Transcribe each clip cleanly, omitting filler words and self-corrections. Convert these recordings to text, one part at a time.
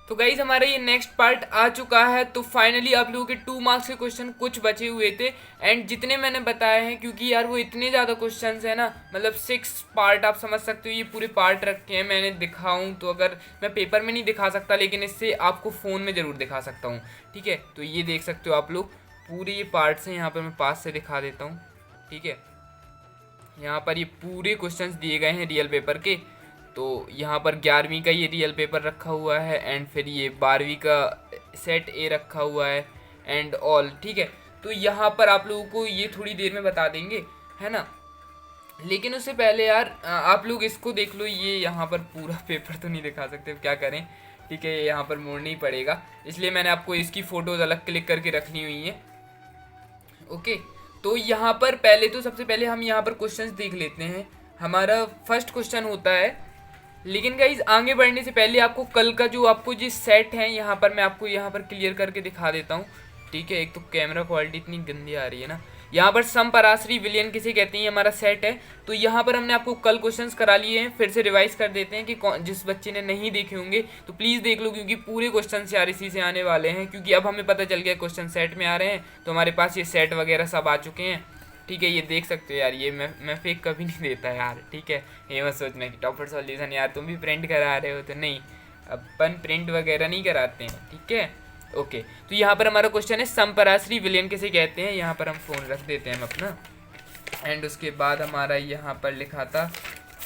तो गाइज हमारा ये नेक्स्ट पार्ट आ चुका है। तो फाइनली आप लोगों के 2 मार्क्स के क्वेश्चन कुछ बचे हुए थे एंड जितने मैंने बताए हैं, क्योंकि यार वो इतने ज़्यादा क्वेश्चंस हैं ना, मतलब 6 पार्ट आप समझ सकते हो, ये पूरे पार्ट रखे हैं। मैंने दिखाऊं तो अगर मैं पेपर में नहीं दिखा सकता, लेकिन इससे आपको फ़ोन में ज़रूर दिखा सकता हूँ। ठीक है, तो ये देख सकते हो आप लोग पूरे ये पार्ट्स हैं। यहाँ पर मैं पास से दिखा देता हूँ। ठीक है, यहाँ पर ये पूरे क्वेश्चंस दिए गए हैं रियल पेपर के। तो यहाँ पर 11वीं का ये रियल पेपर रखा हुआ है एंड फिर ये 12वीं का सेट ए रखा हुआ है एंड ऑल। ठीक है, तो यहाँ पर आप लोगों को ये थोड़ी देर में बता देंगे, है ना। लेकिन उससे पहले यार आप लोग इसको देख लो। ये यहाँ पर पूरा पेपर तो नहीं दिखा सकते, क्या करें। ठीक है, यहाँ पर मोड़ना ही पड़ेगा, इसलिए मैंने आपको इसकी फ़ोटोज़ अलग क्लिक करके रखनी हुई हैं। ओके, तो यहाँ पर पहले तो सबसे पहले हम यहाँ पर क्वेश्चंस देख लेते हैं। हमारा फर्स्ट क्वेश्चन होता है, लेकिन गाइज आगे बढ़ने से पहले आपको कल का जो आपको जो सेट है यहाँ पर मैं आपको यहाँ पर क्लियर करके दिखा देता हूँ। ठीक है, एक तो कैमरा क्वालिटी इतनी गंदी आ रही है ना। यहाँ पर समपराश्री विलयन किसे कहते हैं, हमारा सेट है। तो यहाँ पर हमने आपको कल क्वेश्चंस करा लिए हैं, फिर से रिवाइज कर देते हैं कि जिस बच्चे ने नहीं देखे होंगे तो प्लीज़ देख लो, क्योंकि पूरे क्वेश्चन यार इसी से आने वाले हैं। क्योंकि अब हमें पता चल गया क्वेश्चन सेट में आ रहे हैं, तो हमारे पास ये सेट वगैरह सब आ चुके हैं। ठीक है, ये देख सकते हो यार, ये मैं फेक कभी नहीं देता यार। ठीक है, ये मत सोचना कि टॉपर सॉल्यूशन यार तुम भी प्रिंट करा रहे हो, तो नहीं, अपन प्रिंट वगैरह नहीं कराते हैं। ठीक है, ओके। तो यहाँ पर हमारा क्वेश्चन है समपराश्री विलयन किसे कहते हैं। यहाँ पर हम फ़ोन रख देते हैं हम अपना, एंड उसके बाद हमारा यहाँ पर लिखा था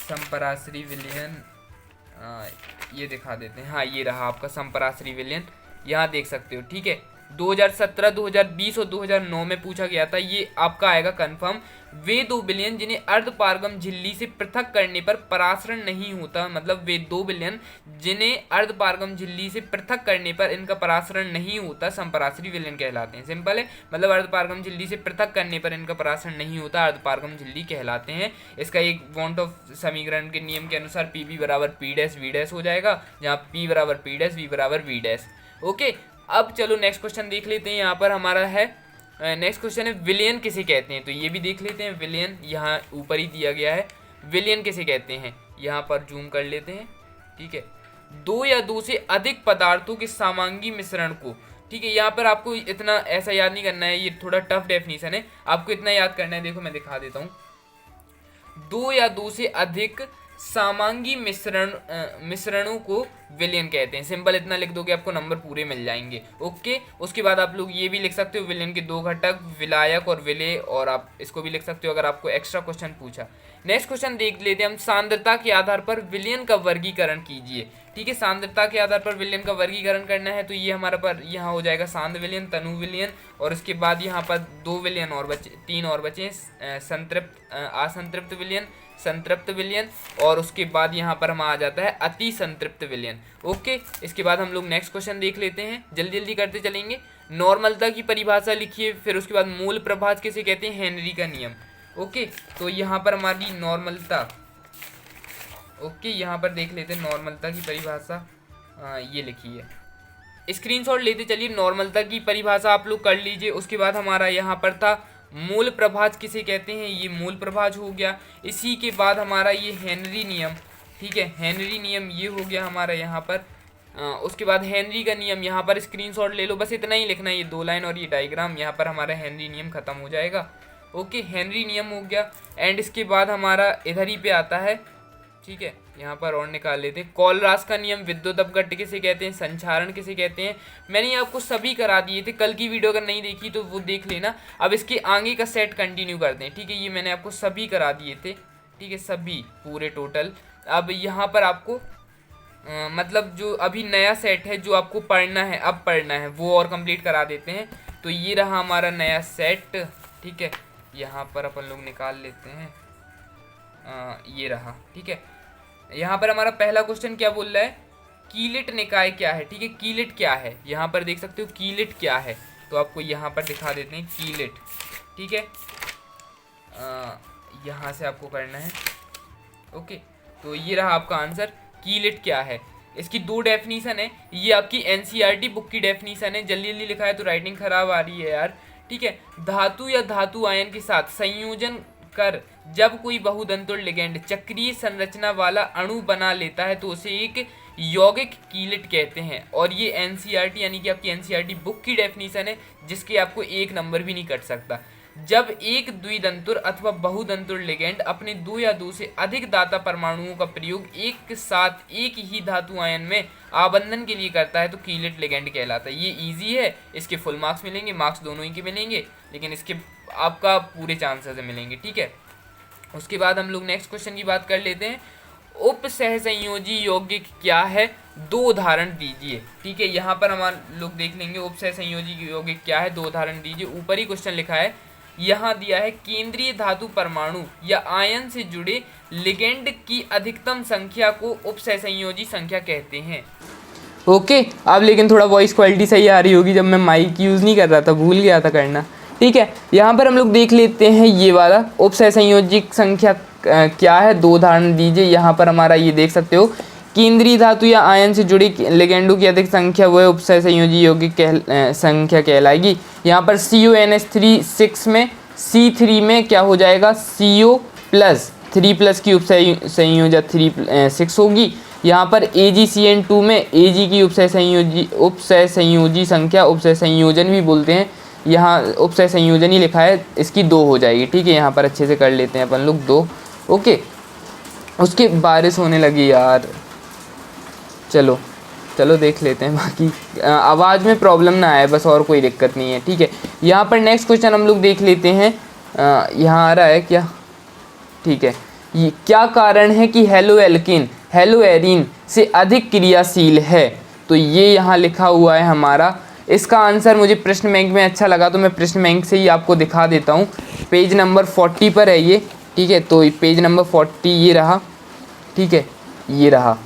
समपराश्री विलयन, ये दिखा देते हैं। हाँ, ये रहा आपका समपराश्री विलयन, यहाँ देख सकते हो। ठीक है, 2017, 2020 और 2009 में पूछा गया था। ये आपका आएगा कंफर्म। वे 2 बिलियन जिन्हें अर्धपारगम झिल्ली से पृथक करने पर परासरण नहीं होता, मतलब वे 2 बिलियन जिन्हें अर्धपारगम झिल्ली से पृथक करने पर इनका परासरण नहीं होता, समपराश्री विलयन कहलाते हैं। सिंपल है, मतलब अर्धपारगम झिल्ली से पृथक करने पर इनका परासरण नहीं होता, अर्धपारगम झिल्ली कहलाते हैं। इसका एक बॉन्ड ऑफ समीकरण के नियम के अनुसार पी बी बराबर पी डैश वी डैश हो जाएगा, जहाँ पी बराबर पी डैश, वी बराबर वी डैश। ओके, अब चलो नेक्स्ट क्वेश्चन देख लेते हैं। यहाँ पर हमारा है नेक्स्ट क्वेश्चन है विलयन किसे कहते हैं। तो ये भी देख लेते हैं। विलयन यहाँ ऊपर ही दिया गया है, विलयन किसे कहते हैं, यहाँ पर जूम कर लेते हैं। ठीक है, 2 या 2 से अधिक पदार्थों के समांगी मिश्रण को। ठीक है, यहाँ पर आपको इतना ऐसा याद नहीं करना है, ये थोड़ा टफ डेफिनेशन है, आपको इतना याद करना है। देखो मैं दिखा देता हूँ, 2 या 2 से अधिक समांगी मिश्रणों को विलयन कहते हैं। सिंपल इतना लिख दोगे आपको नंबर पूरे मिल जाएंगे। ओके, उसके बाद आप लोग ये भी लिख सकते हो विलयन के 2 घटक, विलायक और विलेय, और आप इसको भी लिख सकते हो अगर आपको एक्स्ट्रा क्वेश्चन पूछा। नेक्स्ट क्वेश्चन देख लेते हैं हम, सांद्रता के आधार पर विलयन का वर्गीकरण कीजिए। ठीक है, सांद्रता के आधार पर विलयन का वर्गीकरण करना है, तो ये हमारा पर यहाँ हो जाएगा सांद्र विलयन, तनु विलयन, और उसके बाद यहाँ पर 2 विलयन और बचे, 3 और बचे, संतृप्त, असंतृप्त विलयन, संतृप्त विलयन, और उसके बाद यहाँ पर हम आ जाता है अति संतृप्त विलयन। ओके, इसके बाद हम लोग नेक्स्ट क्वेश्चन देख लेते हैं, जल्दी जल्दी करते चलेंगे। नॉर्मलता की परिभाषा लिखिए, फिर उसके बाद मूल प्रभाज किसे कहते हैं, हेनरी का नियम। ओके, तो यहाँ पर हमारी नॉर्मलता, ओके यहाँ पर देख लेते हैं नॉर्मलता की परिभाषा, ये लिखी है, स्क्रीनशॉट लेते चलिए। नॉर्मलता की परिभाषा आप लोग कर लीजिए। उसके बाद हमारा यहाँ पर था मूल प्रभाज किसे कहते हैं, ये मूल प्रभाज हो गया। इसी के बाद हमारा ये हेनरी नियम, ठीक है, हेनरी नियम ये हो गया हमारा यहाँ पर। उसके बाद हेनरी का नियम, यहाँ पर स्क्रीनशॉट ले लो, बस इतना ही लिखना है, ये 2 लाइन और ये डायग्राम, यहाँ पर हमारा हेनरी नियम खत्म हो जाएगा। ओके, हेनरी नियम हो गया। एंड इसके बाद हमारा इधर ही पे आता है, ठीक है, यहाँ पर और निकाल लेते हैं, कॉलरास का नियम, विद्युत अपघट्ट किसे कहते हैं, संचारण किसे कहते हैं। मैंने आपको सभी करा दिए थे, कल की वीडियो अगर नहीं देखी तो वो देख लेना। अब इसके आगे का सेट कंटिन्यू करते हैं। ठीक है, ये मैंने आपको सभी करा दिए थे, ठीक है, सभी पूरे टोटल। अब यहाँ पर आपको मतलब जो अभी नया सेट है जो आपको पढ़ना है, अब पढ़ना है, वो और कंप्लीट करा देते हैं। तो ये रहा हमारा नया सेट। ठीक है, यहाँ पर अपन लोग निकाल लेते हैं, ये रहा। ठीक है, यहाँ पर हमारा पहला क्वेश्चन क्या बोल रहा है, कीलिट निकाय क्या है। ठीक है, कीलिट क्या है, यहाँ पर देख सकते हो कीलिट क्या है, तो आपको यहाँ पर दिखा देते हैं कीलिट। ठीक है, यहाँ से आपको करना है। ओके, तो ये रहा आपका आंसर, कीलिट क्या है। इसकी 2 डेफिनीशन है, ये आपकी एनसीईआरटी बुक की डेफिनीशन है। जल्दी जल्दी लिखा है तो राइटिंग खराब आ रही है यार। ठीक है, धातु या धातु आयन के साथ संयोजन कर जब कोई बहुदंतुल लिगैंड चक्रीय संरचना वाला अणु बना लेता है तो उसे एक यौगिक कीलेट कहते हैं। और ये एनसीईआरटी यानी कि आपकी एनसीईआरटी बुक की डेफिनेशन है, जिसके आपको 1 नंबर भी नहीं कट सकता। जब एक द्विदंतुर अथवा बहुदंतुर लिगेंड अपने 2 या 2 से अधिक दाता परमाणुओं का प्रयोग एक साथ एक ही धातु आयन में आबंधन के लिए करता है तो कीलेट लिगेंड कहलाता है। ये इजी है, इसके फुल मार्क्स मिलेंगे, मार्क्स दोनों ही के मिलेंगे, लेकिन इसके आपका पूरे चांसेस मिलेंगे, ठीक है। उसके बाद हम लोग नेक्स्ट क्वेश्चन की बात कर लेते हैं। उप सहसंयोजी यौगिक क्या है, 2 उदाहरण दीजिए, ठीक है। यहाँ पर हम लोग देख लेंगे उप सहसंयोजी यौगिक क्या है, 2 उदाहरण दीजिए। ऊपर ही क्वेश्चन लिखा है, यहाँ दिया है केंद्रीय धातु परमाणु या आयन से जुड़े लिगेंड की अधिकतम संख्या को उप सहसंयोजी संख्या कहते हैं। ओके, अब लेकिन थोड़ा वॉइस क्वालिटी सही आ रही होगी, जब मैं माइक यूज़ नहीं कर रहा था, भूल गया था करना, ठीक है। यहाँ पर हम लोग देख लेते हैं ये वाला उप सहसंयोजी संख्या क्या है, 2 उदाहरण दीजिए। यहाँ पर हमारा ये देख सकते हो, केंद्रीय धातु या आयन से जुड़ी लिगेंडों की अधिक संख्या वह उप सहसंयोजी यौगिक संख्या कहलाएगी। यहाँ पर CONH3 6 में, C3 में क्या हो जाएगा, CO प्लस 3+ की उप संयोजक 6 होगी। यहाँ पर AgCN2 में Ag की उप सहसंयोजी संख्या, उप सहसंयोजन भी बोलते हैं, यहाँ उप सहसंयोजन ही लिखा है, इसकी 2 हो जाएगी, ठीक है। यहाँ पर अच्छे से कर लेते हैं अपन लोग 2, ओके। उसके बारिश होने लगी यार, चलो चलो देख लेते हैं, बाकी आवाज़ में प्रॉब्लम ना आए बस, और कोई दिक्कत नहीं है, ठीक है। यहाँ पर नेक्स्ट क्वेश्चन हम लोग देख लेते हैं, यहाँ आ रहा है क्या, ठीक है। ये क्या कारण है कि हेलोएल्किन हेलोएरीन से अधिक क्रियाशील है, तो ये यहाँ लिखा हुआ है हमारा। इसका आंसर मुझे प्रश्न बैंक में अच्छा लगा तो मैं प्रश्न बैंक से ही आपको दिखा देता हूँ। पेज नंबर 40 पर है ये, ठीक है। तो पेज नंबर 40 ये रहा, ठीक है, ये रहा,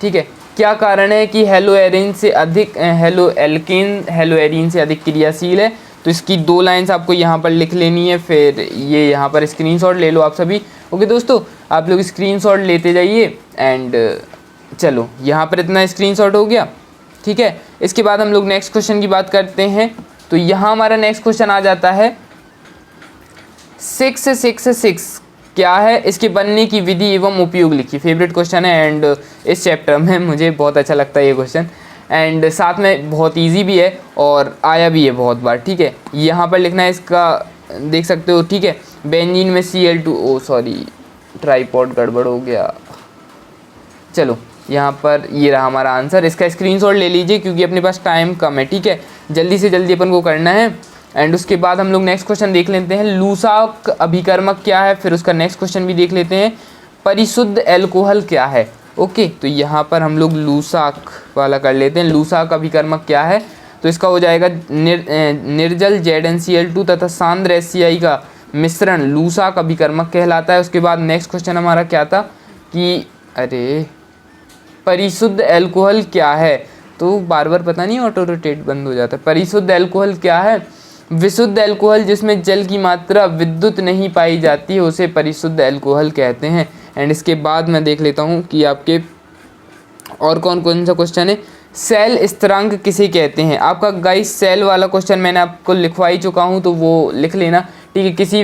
ठीक है। क्या कारण है कि हेलोएरीन से अधिक हेलोएल्किन हेलोएरीन से अधिक क्रियाशील है, तो इसकी 2 लाइन्स आपको यहाँ पर लिख लेनी है, फिर ये यहाँ पर स्क्रीनशॉट ले लो आप सभी, ओके दोस्तों। आप लोग स्क्रीनशॉट लेते जाइए एंड चलो यहाँ पर इतना स्क्रीनशॉट हो गया, ठीक है। इसके बाद हम लोग नेक्स्ट क्वेश्चन की बात करते हैं। तो यहाँ हमारा नेक्स्ट क्वेश्चन आ जाता है 666 क्या है, इसके बनने की विधि एवं उपयोग लिखिए। फेवरेट क्वेश्चन है एंड इस चैप्टर में मुझे बहुत अच्छा लगता है ये क्वेश्चन, एंड साथ में बहुत इजी भी है और आया भी है बहुत बार, ठीक है। यहाँ पर लिखना है, इसका देख सकते हो, ठीक है। बेंजीन में Cl2, ओ सॉरी ट्राइपॉड गड़बड़ हो गया, चलो यहाँ पर ये रहा हमारा आंसर। इसका स्क्रीनशॉट ले लीजिए क्योंकि अपने पास टाइम कम है, ठीक है, जल्दी से जल्दी अपन को करना है। एंड उसके बाद हम लोग नेक्स्ट क्वेश्चन देख लेते हैं, लूसाक अभिकर्मक क्या है, फिर उसका नेक्स्ट क्वेश्चन भी देख लेते हैं, परिशुद्ध एल्कोहल क्या है, ओके। तो यहाँ पर हम लोग लूसाक वाला कर लेते हैं। लूसाक अभिकर्मक क्या है, तो इसका हो जाएगा निर्जल ZnCl2 तथा सांद्र HCl का मिश्रण लूसाक अभिकर्मक कहलाता है। उसके बाद नेक्स्ट क्वेश्चन हमारा क्या था कि अरे परिशुद्ध एल्कोहल क्या है, तो बार बार पता नहीं ऑटो रोटेट बंद हो जाता है। परिशुद्ध एल्कोहल क्या है, विशुद्ध एल्कोहल जिसमें जल की मात्रा विद्युत नहीं पाई जाती है उसे परिशुद्ध एल्कोहल कहते हैं। एंड इसके बाद मैं देख लेता हूँ कि आपके और कौन सा क्वेश्चन है। सेल स्थिरांक किसे कहते हैं, आपका गाइस सेल वाला क्वेश्चन मैंने आपको लिखवा ही चुका हूँ, तो वो लिख लेना, ठीक है। किसी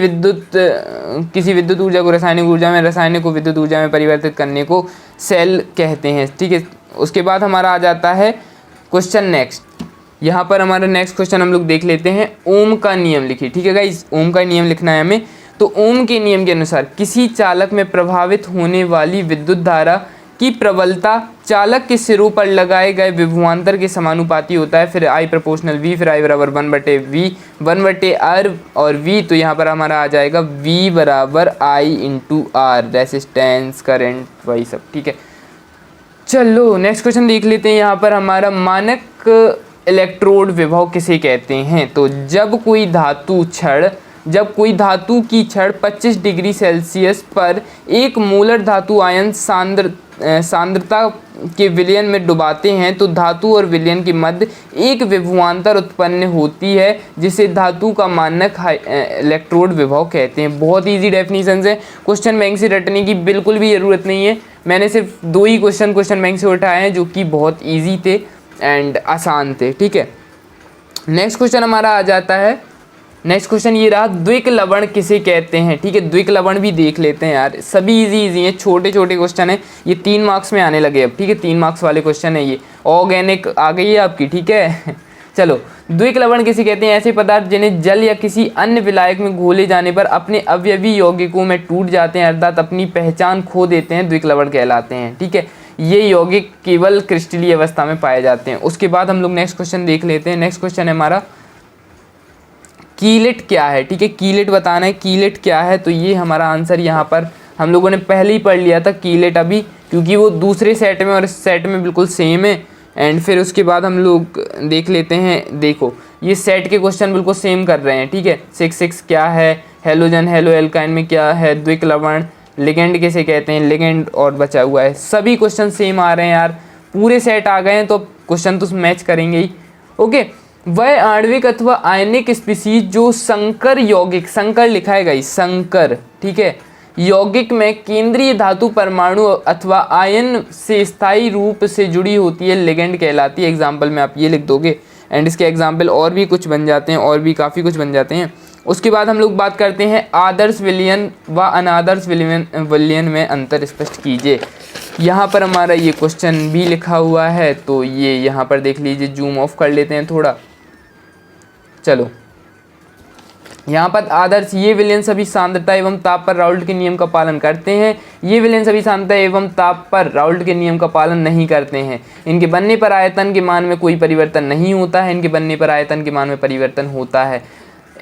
विद्युत ऊर्जा को रासायनिक ऊर्जा में, रासायनिक को विद्युत ऊर्जा में परिवर्तित करने को सेल कहते हैं, ठीक है। उसके बाद हमारा आ जाता है क्वेश्चन नेक्स्ट। यहाँ पर हमारा नेक्स्ट क्वेश्चन हम लोग देख लेते हैं, ओम का नियम लिखिए, ठीक है गाइस, ओम का नियम लिखना है हमें। तो ओम के नियम के अनुसार किसी चालक में प्रभावित होने वाली विद्युत धारा की प्रबलता चालक के सिरों पर लगाए गए विभवांतर के समानुपाती होता है। फिर I प्रोपोर्शनल V, फिर I बराबर 1/V 1/R और V, तो यहाँ पर हमारा आ जाएगा V बराबर I × R, रेसिस्टेंस, करंट, वही सब, ठीक है। चलो नेक्स्ट क्वेश्चन देख लेते हैं। यहाँ पर हमारा मानक इलेक्ट्रोड विभव किसे कहते हैं, तो जब कोई धातु की छड़ 25 डिग्री सेल्सियस पर एक मोलर धातु आयन सांद्रता के विलयन में डुबाते हैं तो धातु और विलयन के मध्य एक विभवांतर उत्पन्न होती है जिसे धातु का मानक इलेक्ट्रोड विभव कहते हैं। बहुत इजी डेफिनेशन है, क्वेश्चन बैंक से रटने की बिल्कुल भी ज़रूरत नहीं है। मैंने सिर्फ 2 ही क्वेश्चन बैंक से उठाए हैं जो कि बहुत ईजी थे एंड आसान थे, ठीक है। नेक्स्ट क्वेश्चन हमारा आ जाता है नेक्स्ट क्वेश्चन ये रहा, द्विक लवण किसे कहते हैं। ठीक है, द्विक लवण भी देख लेते हैं यार, सभी इजी इजी हैं, छोटे छोटे क्वेश्चन है, ये 3 मार्क्स में आने लगे अब। ठीक है, 3 मार्क्स वाले क्वेश्चन है ये। ऑर्गेनिक आ गई है आपकी। ठीक है चलो, द्विक लवण किसे कहते हैं, ऐसे पदार्थ जिन्हें जल या किसी अन्य विलायक में घोले जाने पर अपने अवयवी यौगिकों में टूट जाते हैं, अर्थात अपनी पहचान खो देते हैं, द्विक लवण कहलाते हैं। ठीक है, ये यौगिक केवल क्रिस्टलीय अवस्था में पाए जाते हैं। उसके बाद हम लोग नेक्स्ट क्वेश्चन देख लेते हैं। नेक्स्ट क्वेश्चन है हमारा, कीलेट क्या है। ठीक है, कीलेट बताना है, कीलेट क्या है। तो ये हमारा आंसर यहाँ पर हम लोगों ने पहले ही पढ़ लिया था कीलेट अभी, क्योंकि वो दूसरे सेट में और इस सेट में बिल्कुल सेम है। एंड फिर उसके बाद हम लोग देख लेते हैं, देखो ये सेट के क्वेश्चन बिल्कुल सेम कर रहे हैं। ठीक है, 6 क्या है, हेलोजन हेलो एल्काइन में क्या है, द्विक लवण, लिगेंड किसे कहते हैं, लिगेंड और बचा हुआ है, सभी क्वेश्चन सेम आ रहे हैं यार, पूरे सेट आ गए हैं, तो क्वेश्चन तो मैच करेंगे ही। ओके, वह आणविक अथवा आयनिक स्पीसीज जो संकर यौगिक, संकर लिखा है गाइस, संकर, ठीक है, यौगिक में केंद्रीय धातु परमाणु अथवा आयन से स्थायी रूप से जुड़ी होती है, लिगेंड कहलाती है। एग्जाम्पल में आप ये लिख दोगे, एंड इसके एग्जाम्पल और भी कुछ बन जाते हैं, और भी काफ़ी कुछ बन जाते हैं। उसके बाद हम लोग बात करते हैं आदर्श विलयन व अनादर्श विलयन में अंतर स्पष्ट कीजिए। यहाँ पर हमारा ये क्वेश्चन भी लिखा हुआ है, तो ये यहाँ पर देख लीजिए, जूम ऑफ कर लेते हैं थोड़ा। चलो, यहाँ पर आदर्श, ये विलयन सभी सांद्रता एवं ताप पर राउल्ट के नियम का पालन करते हैं, ये विलयन सभी सांद्रता एवं ताप पर राउल्ट के नियम का पालन नहीं करते हैं। इनके बनने पर आयतन के मान में कोई परिवर्तन नहीं होता है, इनके बनने पर आयतन के मान में परिवर्तन होता है।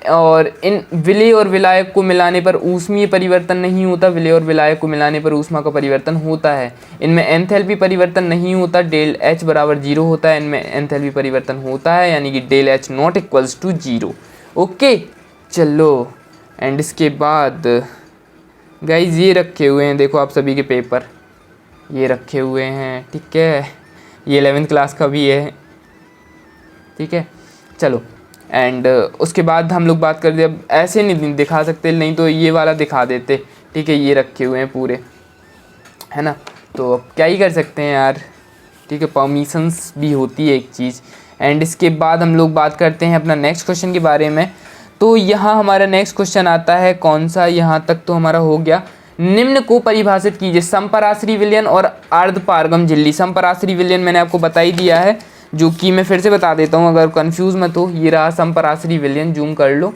और इन विलय और विलायक को मिलाने पर ऊष्मीय परिवर्तन नहीं होता, विलय और विलायक को मिलाने पर ऊष्मा का परिवर्तन होता है। इनमें एंथैल्पी परिवर्तन नहीं होता, डेल एच बराबर 0 होता है, इनमें एंथैल्पी परिवर्तन होता है, यानी कि del H not equals to 0। Okay चलो, एंड इसके बाद गाइज ये रखे हुए हैं, देखो आप सभी के पेपर ये रखे हुए हैं। ठीक है, ये 11th क्लास का भी है। ठीक है, चलो, एंड उसके बाद हम लोग बात करते, अब ऐसे नहीं दिखा सकते, नहीं तो ये वाला दिखा देते। ठीक है, ये रखे हुए हैं पूरे, है ना, तो अब क्या ही कर सकते हैं यार। ठीक है, परमिशंस भी होती है एक चीज़। एंड इसके बाद हम लोग बात करते हैं अपना नेक्स्ट क्वेश्चन के बारे में। तो यहाँ हमारा नेक्स्ट क्वेश्चन आता है, कौन सा, यहाँ तक तो हमारा हो गया। निम्न को परिभाषित कीजिए, संपराश्री विलयन और अर्धपारगम झिल्ली। संपराश्री विलयन मैंने आपको बता ही दिया है, जो कि मैं फिर से बता देता हूँ अगर कंफ्यूज मत हो। ये रहा संपराश्री विलयन, जूम कर लो।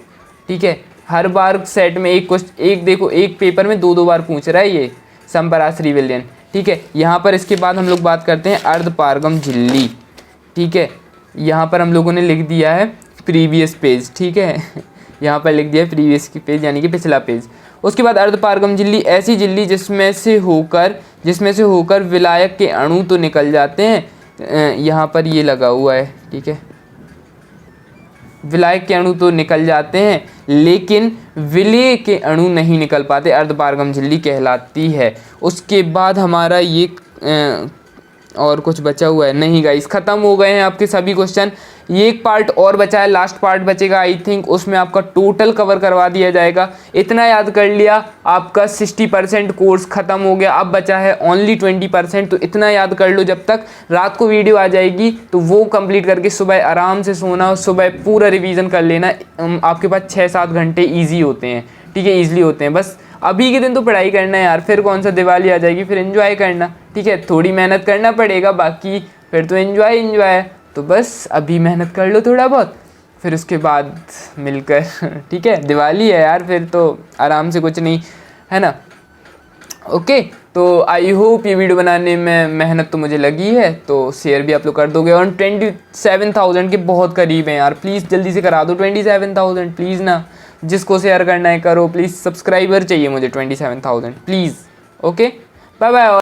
ठीक है, हर बार सेट में एक क्वेश्चन, एक देखो एक पेपर में 2 बार पूछ रहा है ये संपराश्री विलयन। ठीक है, यहाँ पर इसके बाद हम लोग बात करते हैं अर्धपारगम झिल्ली। ठीक है, यहाँ पर हम लोगों ने लिख दिया है प्रीवियस पेज। ठीक है, यहाँ पर लिख दिया है प्रीवियस की पेज, यानी कि पिछला पेज। उसके बाद अर्धपारगम झिल्ली, ऐसी झिल्ली जिसमें से होकर विलायक के अणु तो निकल जाते हैं, यहाँ पर ये लगा हुआ है। ठीक है, विलायक के अणु तो निकल जाते हैं लेकिन विलय के अणु नहीं निकल पाते, अर्धपारगम झिल्ली कहलाती है। उसके बाद हमारा ये और कुछ बचा हुआ है, नहीं गाइस, ख़त्म हो गए हैं आपके सभी क्वेश्चन। ये एक पार्ट और बचा है, लास्ट पार्ट बचेगा आई थिंक, उसमें आपका टोटल कवर करवा दिया जाएगा। इतना याद कर लिया, आपका 60% कोर्स ख़त्म हो गया, अब बचा है ओनली 20%। तो इतना याद कर लो, जब तक रात को वीडियो आ जाएगी तो वो कंप्लीट करके सुबह आराम से सोना और सुबह पूरा रिवीजन कर लेना। आपके पास 6-7 घंटे ईजी होते हैं। ठीक है, ईजिली होते हैं, बस अभी के दिन तो पढ़ाई करना है यार, फिर कौन सा दिवाली आ जाएगी, फिर एंजॉय करना। ठीक है, थोड़ी मेहनत करना पड़ेगा, बाकी फिर तो एंजॉय है। तो बस अभी मेहनत कर लो थोड़ा बहुत, फिर उसके बाद मिलकर ठीक है, दिवाली है यार, फिर तो आराम से कुछ नहीं, है ना। ओके, तो आई होप ये वीडियो बनाने में मेहनत तो मुझे लगी है, तो शेयर भी आप लोग कर दोगे। और 27,000 के बहुत करीब हैं यार, प्लीज़ जल्दी से करा दो 27,000 प्लीज़ ना, जिसको शेयर करना है करो प्लीज़। सब्सक्राइबर चाहिए मुझे 27,000 प्लीज़। Okay, bye bye.